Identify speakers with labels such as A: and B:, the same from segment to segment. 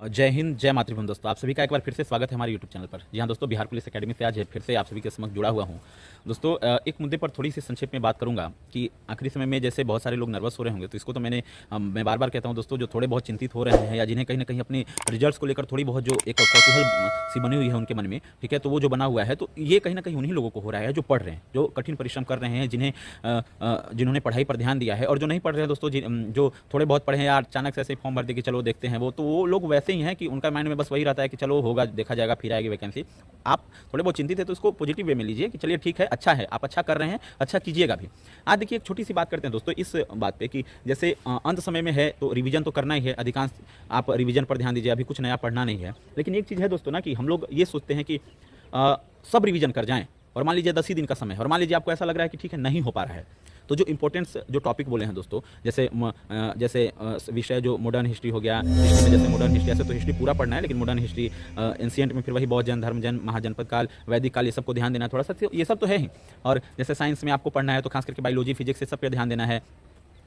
A: जय हिंद, जय मातृभूमि दोस्तों। आप सभी का एक बार फिर से स्वागत है हमारे यूट्यूब चैनल पर। जी हाँ दोस्तों, बिहार पुलिस एकेडमी से आज फिर से आप सभी के समक्ष जुड़ा हुआ हूँ। दोस्तों एक मुद्दे पर थोड़ी सी संक्षेप में बात करूँगा कि आखिरी समय में जैसे बहुत सारे लोग नर्वस हो रहे होंगे, तो इसको तो मैं बार बार कहता हूँ दोस्तों, जो थोड़े बहुत चिंतित हो रहे हैं या जिन्हें कहीं ना कहीं अपने रिजल्ट्स को लेकर थोड़ी बहुत जो एक कौतूहल सी बनी हुई है उनके मन में, ठीक है, तो वो जो बना हुआ है, तो ये कहीं ना कहीं उन्हीं लोगों को हो रहा है जो पढ़ रहे हैं, जो कठिन परिश्रम कर रहे हैं, जिन्होंने पढ़ाई पर ध्यान दिया है। और जो नहीं पढ़ रहे हैं दोस्तों, जो थोड़े बहुत पढ़े हैं यार, अचानक से ऐसे फॉर्म भर दे कि चलो देखते हैं, वो लोग वैसे ही हैं कि उनका माइंड में बस वही रहता है कि चलो होगा, देखा जाएगा, फिर आएगी वैकेंसी। आप थोड़े बहुत चिंतित है तो इसको पॉजिटिव वे में लीजिए कि चलिए ठीक है, अच्छा है, आप अच्छा कर रहे हैं, अच्छा कीजिएगा भी। आज देखिए एक छोटी सी बात करते हैं दोस्तों इस बात पे कि जैसे अंत समय में है तो रिवीजन तो करना ही है, अधिकांश आप रिवीजन पर ध्यान दीजिए, अभी कुछ नया पढ़ना नहीं है। लेकिन एक चीज़ है दोस्तों ना कि हम लोग ये सोचते हैं कि सब रिवीजन कर जाएं, और मान लीजिए 10 ही दिन का समय है और मान लीजिए आपको ऐसा लग रहा है कि ठीक है नहीं हो पा रहा है, तो जो इंपॉर्टेंट्स जो टॉपिक बोले हैं दोस्तों, जैसे विषय जो मॉडर्न हिस्ट्री हो गया, हिस्ट्री में जैसे मॉडर्न हिस्ट्री, ऐसे तो हिस्ट्री पूरा पढ़ना है, लेकिन मॉडर्न हिस्ट्री, एंशिएंट में फिर वही बौद्ध जन, धर्म जन, महाजनपद काल, वैदिक काल, ये सबको ध्यान देना है थोड़ा सा, ये सब तो है ही। और जैसे साइंस में आपको पढ़ना है तो खास करके बायोलॉजी, फिजिक्स, ये सब पे ध्यान देना है,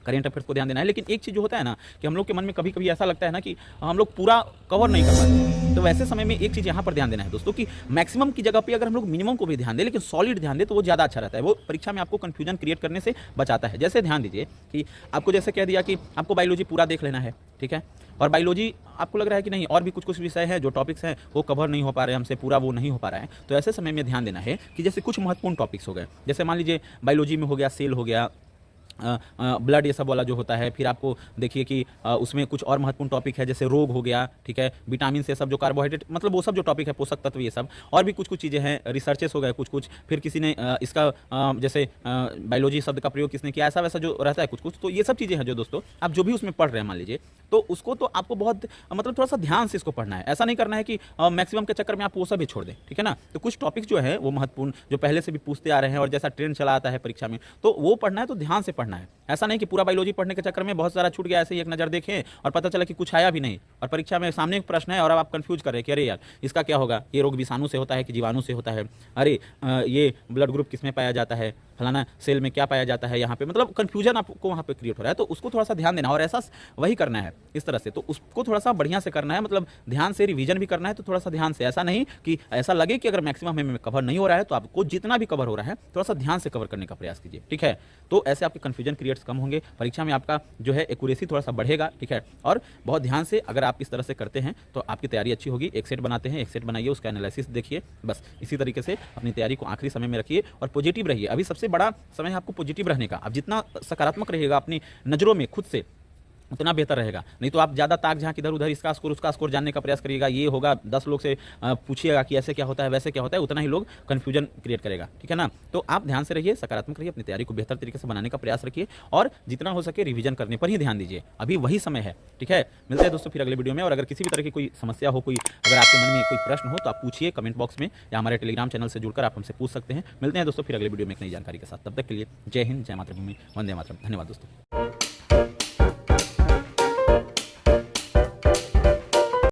A: करेंट अफेयर्स को ध्यान देना है। लेकिन एक चीज़ जो होता है ना कि हम लोग के मन में कभी कभी ऐसा लगता है ना कि हम लोग पूरा कवर नहीं कर पाते, तो वैसे समय में एक चीज़ यहाँ पर ध्यान देना है दोस्तों कि मैक्सिमम की जगह पे अगर हम लोग मिनिमम को भी ध्यान दें, लेकिन सॉलिड ध्यान दें, तो वो ज़्यादा अच्छा रहता है। वो परीक्षा में आपको कन्फ्यूजन क्रिएट करने से बचाता है। जैसे ध्यान दीजिए कि आपको जैसे कह दिया कि आपको बायोलॉजी पूरा देख लेना है, ठीक है, और बायोलॉजी आपको लग रहा है कि नहीं और भी कुछ विषय है जो टॉपिक्स हैं वो कवर नहीं हो पा रहे हैं हमसे, पूरा वो नहीं हो पा रहा है, तो ऐसे समय में ध्यान देना है कि जैसे कुछ महत्वपूर्ण टॉपिक्स हो गए, जैसे मान लीजिए बायोलॉजी में हो गया सेल हो गया, ब्लड, ये सब वाला जो होता है। फिर आपको देखिए कि उसमें कुछ और महत्वपूर्ण टॉपिक है, जैसे रोग हो गया, ठीक है, विटामिन से सब जो कार्बोहाइड्रेट, मतलब वो सब जो टॉपिक है, पोषक तत्व, ये सब, और भी कुछ चीज़ें हैं, रिसर्चेस हो गए कुछ। फिर किसी ने इसका जैसे बायोलॉजी शब्द का प्रयोग किसने किया, ऐसा वैसा जो रहता है कुछ। तो ये सब चीज़ें हैं जो दोस्तों आप जो भी उसमें पढ़ रहे हैं मान लीजिए, तो उसको तो आपको बहुत मतलब थोड़ा सा ध्यान से इसको पढ़ना है। ऐसा नहीं करना है कि मैक्सिमम के चक्कर में आप वो सब ही छोड़ दें, ठीक है ना। तो कुछ टॉपिक जो है वो महत्वपूर्ण, जो पहले से भी पूछते आ रहे हैं और जैसा ट्रेंड चला आता है परीक्षा में, तो वो पढ़ना है, तो ध्यान से पढ़ना है। ऐसा नहीं कि पूरा बायोलॉजी पढ़ने के चक्कर में बहुत सारा छूट गया, ऐसे ही एक नज़र देखें और पता चला कि कुछ आया भी नहीं, और परीक्षा में सामने एक प्रश्न है और अब आप कंफ्यूज कर रहे हैं कि अरे यार इसका क्या होगा, ये रोग विषाणु से होता है कि जीवाणु से होता है, अरे ये ब्लड ग्रुप किसमें पाया जाता है, फलाना सेल में क्या पाया जाता है, यहाँ पे मतलब कंफ्यूजन आपको वहाँ पे क्रिएट हो रहा है। तो उसको थोड़ा सा ध्यान देना और ऐसा वही करना है इस तरह से, तो उसको थोड़ा सा बढ़िया से करना है, मतलब ध्यान से रिवीजन भी करना है, तो थोड़ा सा ध्यान से, ऐसा नहीं कि ऐसा लगे कि अगर मैक्सिमम में कवर नहीं हो रहा है, तो आपको जितना भी कवर हो रहा है थोड़ा सा ध्यान से कवर करने का प्रयास कीजिए, ठीक है। तो ऐसे आपके कन्फ्यूजन क्रिएट्स कम होंगे, परीक्षा में आपका जो है एक्यूरेसी थोड़ा सा बढ़ेगा, ठीक है। और बहुत ध्यान से अगर आप इस तरह से करते हैं तो आपकी तैयारी अच्छी होगी। एक सेट बनाते हैं, एक सेट बनाइए, उसका एनालिसिस देखिए, बस इसी तरीके से अपनी तैयारी को आखिरी समय में रखिए और पॉजिटिव रहिए। अभी सबसे बड़ा समय है आपको पॉजिटिव रहने का। अब जितना सकारात्मक रहिएगा अपनी नज़रों में खुद से, उतना बेहतर रहेगा। नहीं तो आप ज़्यादा ताक झांक इधर उधर, इसका स्कोर उसका स्कोर जानने का प्रयास करिएगा, ये होगा, 10 लोग से पूछिएगा कि ऐसे क्या होता है वैसे क्या होता है, उतना ही लोग कन्फ्यूजन क्रिएट करेगा, ठीक है ना। तो आप ध्यान से रहिए, सकारात्मक रहिए, अपनी तैयारी को बेहतर तरीके से बनाने का प्रयास रखिए और जितना हो सके रिवीजन करने पर ही ध्यान दीजिए। अभी वही समय है, ठीक है। मिलते हैं दोस्तों फिर अगले वीडियो में। और अगर किसी भी तरह की कोई समस्या हो, कोई अगर आपके मन में कोई प्रश्न हो, तो आप पूछिए कमेंट बॉक्स में, या हमारे टेलीग्राम चैनल से जुड़कर आप हमसे पूछ सकते हैं। मिलते हैं दोस्तों फिर अगले वीडियो में एक नई जानकारी के साथ। तब तक के लिए जय हिंद, जय मातृभूमि, वंदे मातरम। धन्यवाद दोस्तों।